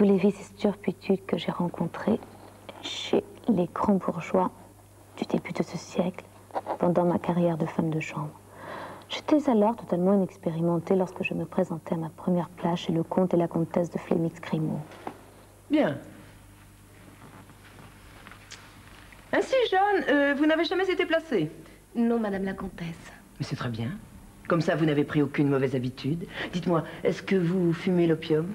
tous les vices et turpitudes que j'ai rencontrés chez les grands bourgeois du début de ce siècle pendant ma carrière de femme de chambre. J'étais alors totalement inexpérimentée lorsque je me présentais à ma première place chez le comte et la comtesse de Flémix-Grimaud. Bien. Ainsi, Jeanne, vous n'avez jamais été placée? Non, madame la comtesse. Mais c'est très bien. Comme ça, vous n'avez pris aucune mauvaise habitude. Dites-moi, est-ce que vous fumez l'opium?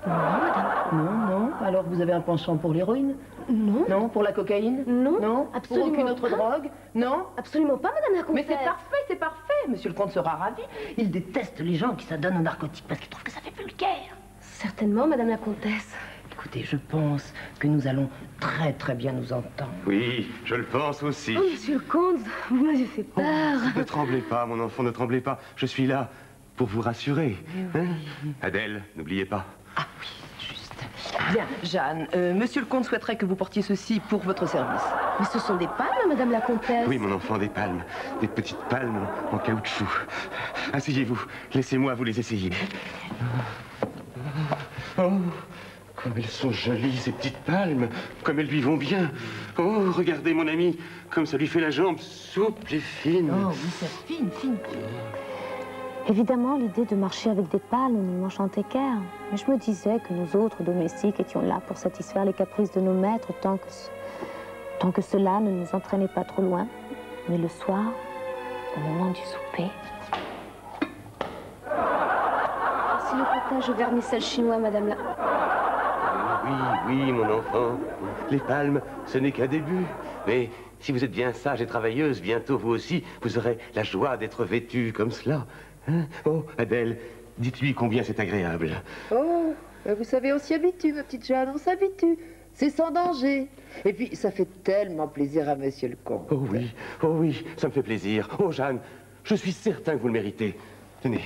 Non, madame. Non, non. Alors vous avez un penchant pour l'héroïne? Non. Non, pour la cocaïne? Non. Non, absolument pour aucune autre pas. drogue? Non. Absolument pas, madame la comtesse. Mais c'est parfait, c'est parfait. Monsieur le comte sera ravi. Il déteste les gens qui s'adonnent aux narcotiques parce qu'il trouve que ça fait vulgaire. Certainement, madame la comtesse. Écoutez, je pense que nous allons très bien nous entendre. Oui, je le pense aussi. Oh, monsieur le comte, vous m'avez fait peur. Ne tremblez pas, mon enfant, ne tremblez pas. Je suis là pour vous rassurer. Hein? Adèle, n'oubliez pas. Ah oui, juste. Bien, Jeanne, monsieur le comte souhaiterait que vous portiez ceci pour votre service. Mais ce sont des palmes, madame la comtesse. Oui, mon enfant, des palmes. Des petites palmes en caoutchouc. Asseyez-vous. Laissez-moi vous les essayer. Oh, comme elles sont jolies, ces petites palmes. Comme elles lui vont bien. Oh, regardez, mon ami, comme ça lui fait la jambe souple et fine. Oh, oui, c'est fine. Évidemment, l'idée de marcher avec des palmes ne m'enchantait guère. Mais je me disais que nous autres domestiques étions là pour satisfaire les caprices de nos maîtres tant que cela ne nous entraînait pas trop loin. Mais le soir, au moment du souper... C'est le potage au vermicelle chinois, madame la... Oui, mon enfant. Les palmes, ce n'est qu'un début. Mais si vous êtes bien sage et travailleuse, bientôt vous aussi, vous aurez la joie d'être vêtue comme cela. Hein? Oh, Adèle, dites-lui combien c'est agréable. Oh, vous savez, on s'y habitue, ma petite Jeanne, on s'habitue. C'est sans danger. Et puis, ça fait tellement plaisir à monsieur le comte. Oh oui, ça me fait plaisir. Oh, Jeanne, je suis certain que vous le méritez. Tenez,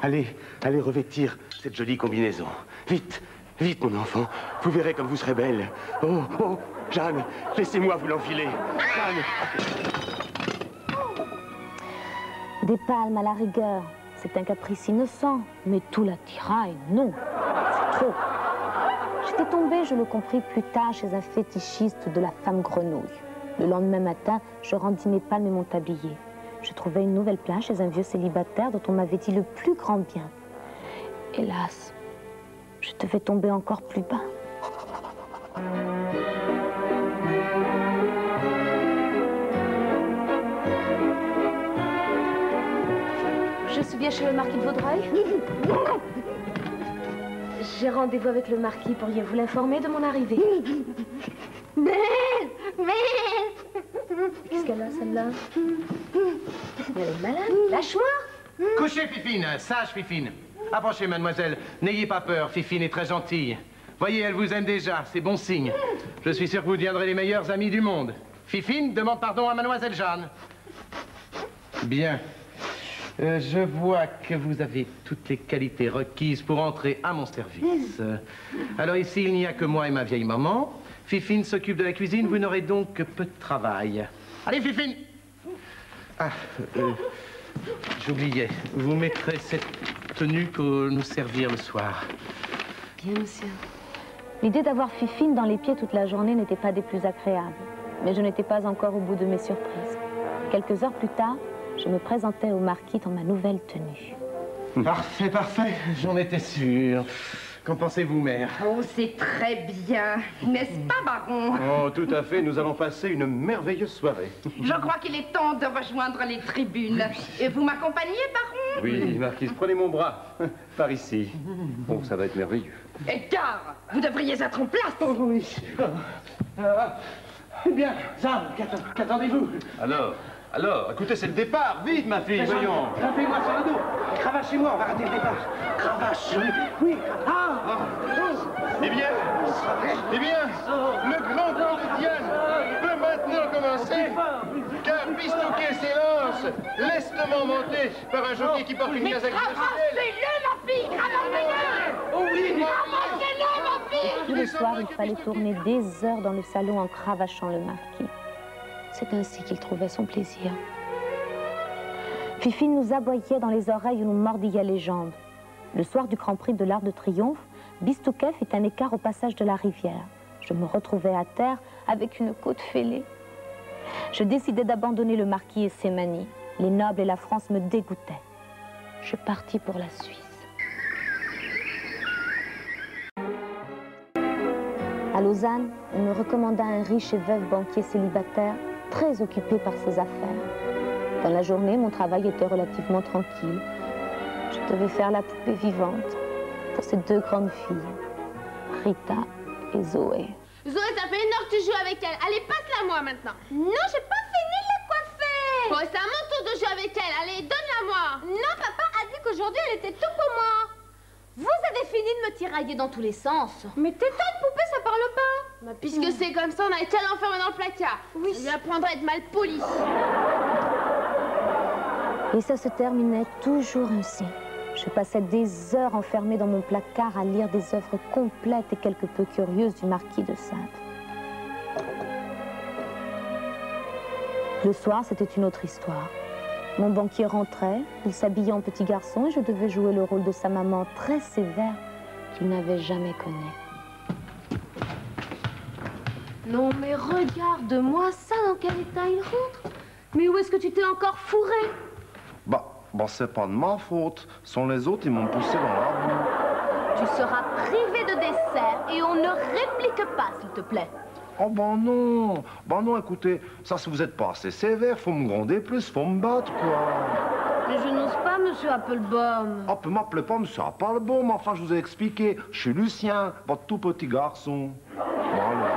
allez revêtir cette jolie combinaison. Vite, mon enfant. Vous verrez comme vous serez belle. Oh, Jeanne, laissez-moi vous l'enfiler. Jeanne. Des palmes à la rigueur, c'est un caprice innocent. Mais tout l'attirail, non. C'est trop. J'étais tombée, je le compris plus tard, chez un fétichiste de la femme grenouille. Le lendemain matin, je rendis mes palmes et mon tablier. Je trouvais une nouvelle place chez un vieux célibataire dont on m'avait dit le plus grand bien. Hélas, je devais tomber encore plus bas. Je suis bien chez le marquis de Vaudreuil. J'ai rendez-vous avec le marquis. Pourriez-vous l'informer de mon arrivée? Qu'est-ce qu'elle a, celle-là? Elle est malade. Lâche-moi! Couchez, Fifine, sage, Fifine. Approchez, mademoiselle. N'ayez pas peur, Fifine est très gentille. Voyez, elle vous aime déjà, c'est bon signe. Je suis sûr que vous deviendrez les meilleurs amis du monde. Fifine, demande pardon à mademoiselle Jeanne. Bien. Je vois que vous avez toutes les qualités requises pour entrer à mon service. Alors ici, il n'y a que moi et ma vieille maman. Fifine s'occupe de la cuisine, vous n'aurez donc que peu de travail. Allez, Fifine! Ah, j'oubliais. Vous mettrez cette tenue pour nous servir le soir. Bien, monsieur. L'idée d'avoir Fifine dans les pieds toute la journée n'était pas des plus agréables. Mais je n'étais pas encore au bout de mes surprises. Quelques heures plus tard, je me présentais au marquis dans ma nouvelle tenue. Parfait, j'en étais sûr. Qu'en pensez-vous, mère? Oh, c'est très bien, n'est-ce pas, baron? Oh, tout à fait, nous allons passer une merveilleuse soirée. Je crois qu'il est temps de rejoindre les tribunes. Et vous m'accompagnez, baron? Oui, marquise, prenez mon bras. Par ici. Bon, ça va être merveilleux. Edgar, vous devriez être en place. Oh oui. Eh bien, Jeanne, qu'attendez-vous? Alors, écoutez, c'est le départ. Vite, ma fille, voyons. Tapez-moi sur le dos. Cravachez-moi, on va rater le départ. Cravache. Oui. Eh bien, le grand tour de Diane peut maintenant commencer. Car Pistouquet s'élance, lestement monté par un jockey qui porte une casaque de Cravancez-le, ma fille, cravancez-le. Oh oui. Cravancez-le, ma fille. Tous les soirs, il fallait tourner des heures dans le salon en cravachant le marquis. C'est ainsi qu'il trouvait son plaisir. Fifine nous aboyait dans les oreilles ou nous mordillait les jambes. Le soir du Grand Prix de l'Arc de Triomphe, Bistouquet fit un écart au passage de la rivière. Je me retrouvais à terre avec une côte fêlée. Je décidai d'abandonner le marquis et ses manies. Les nobles et la France me dégoûtaient. Je partis pour la Suisse. À Lausanne, on me recommanda un riche et veuf banquier célibataire, très occupé par ses affaires. Dans la journée, mon travail était relativement tranquille. Je devais faire la poupée vivante pour ces deux grandes filles, Rita et Zoé. Zoé, ça fait 1 heure que tu joues avec elle. Allez, passe-la moi maintenant. Non, j'ai pas fini de la coiffer. Bon, c'est à mon tour de jouer avec elle. Allez, donne-la moi. Non, papa a dit qu'aujourd'hui, elle était tout pour moi. Vous avez fini de me tirailler dans tous les sens. Mais tais-toi de poupée, ça parle pas. Bah, puisque c'est comme ça, on a été l'enfermer dans le placard. Oui. Il apprendra à être mal poli. Et ça se terminait toujours ainsi. Je passais des heures enfermée dans mon placard à lire des œuvres complètes et quelque peu curieuses du marquis de Sade. Le soir, c'était une autre histoire. Mon banquier rentrait, il s'habillait en petit garçon et je devais jouer le rôle de sa maman très sévère qu'il n'avait jamais connue. Non, mais regarde-moi ça, dans quel état il rentre. Mais où est-ce que tu t'es encore fourré? Bah, c'est pas de ma faute. Ce sont les autres, ils m'ont poussé dans la boue. Tu seras privé de dessert et on ne réplique pas, s'il te plaît. Oh, bah non, écoutez, ça, si vous êtes pas assez sévère, faut me gronder plus, faut me battre, quoi. Mais je n'ose pas, monsieur Applebaum. Oh, peut m'appeler pas monsieur Applebaum, enfin, je vous ai expliqué. Je suis Lucien, votre tout petit garçon. Voilà.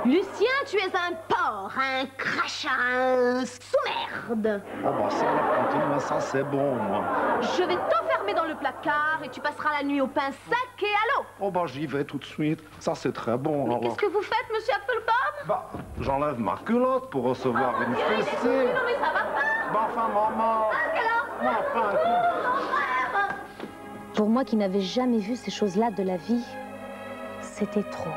Lucien, tu es un porc, un crachat, un sous-merde. Oh, bah ça, là, continue, ça, c'est bon, moi. Je vais t'enfermer dans le placard et tu passeras la nuit au pain sec et à l'eau. Oh, bah, j'y vais tout de suite. Ça, c'est très bon. Mais qu'est-ce que vous faites, monsieur Applebaum? Bah, j'enlève ma culotte pour recevoir une fessée. Non, mais ça va pas. Bah, enfin, maman. Pour moi qui n'avais jamais vu ces choses-là de la vie, c'était trop.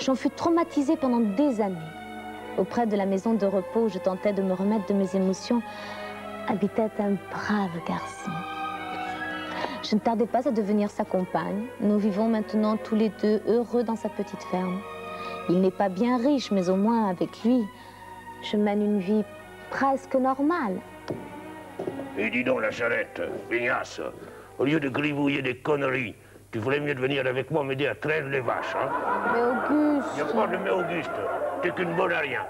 J'en fus traumatisée pendant des années. Auprès de la maison de repos où je tentais de me remettre de mes émotions, habitait un brave garçon. Je ne tardais pas à devenir sa compagne. Nous vivons maintenant tous les deux heureux dans sa petite ferme. Il n'est pas bien riche, mais au moins avec lui, je mène une vie presque normale. Et dis donc, la charrette, Ignace, au lieu de gribouiller des conneries, tu voulais mieux venir avec moi m'aider à traire les vaches, hein? Mais Auguste... Il n'y a pas de mais Auguste, t'es qu'une bonne à rien.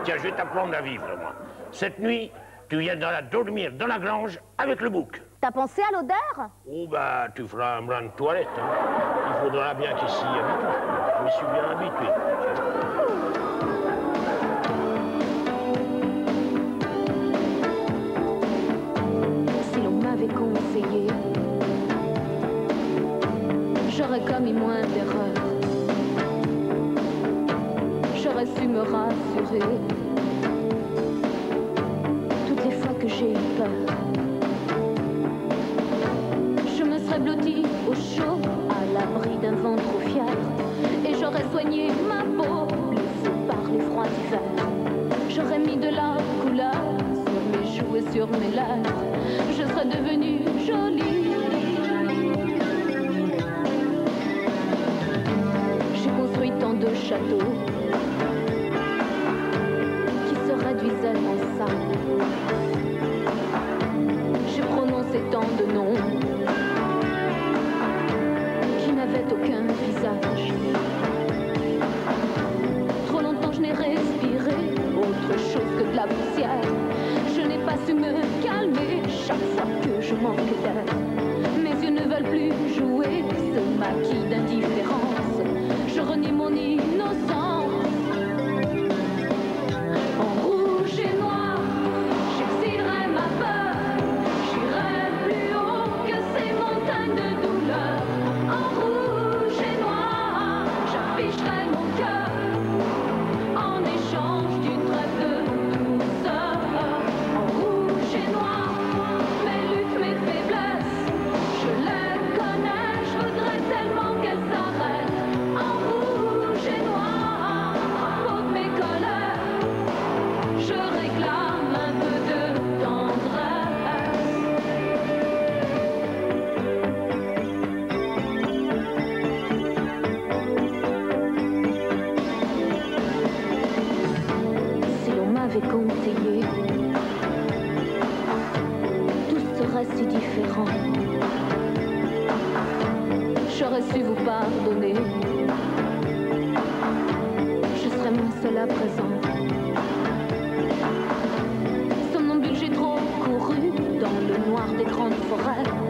Tiens, je vais t'apprendre à vivre, moi. Cette nuit, tu viens dormir dans la grange avec le bouc. T'as pensé à l'odeur? Oh, bah, tu feras un brin de toilette, hein. Il faudra bien qu'il s'y habitue. Je me suis bien habitué. Si l'on m'avait conseillé, j'aurais commis moins d'erreurs. J'aurais su me rassurer. Toutes les fois que j'ai eu peur, je me serais blottie au chaud, à l'abri d'un vent trop fier, et j'aurais soigné ma peau, blessée par les froids d'hiver. J'aurais mis de la couleur sur mes joues et sur mes lèvres. Je serais devenue jolie. J'ai construit tant de châteaux qui se réduisaient en sable. J'ai prononcé tant de noms qui n'avaient aucun visage. Trop longtemps je n'ai respiré autre chose que de la poussière. Je n'ai pas su me calmer chaque fois que je manquais d'air. su vous pardonner. Je serai moins seule à présent. Somnambule, j'ai trop couru dans le noir des grandes forêts.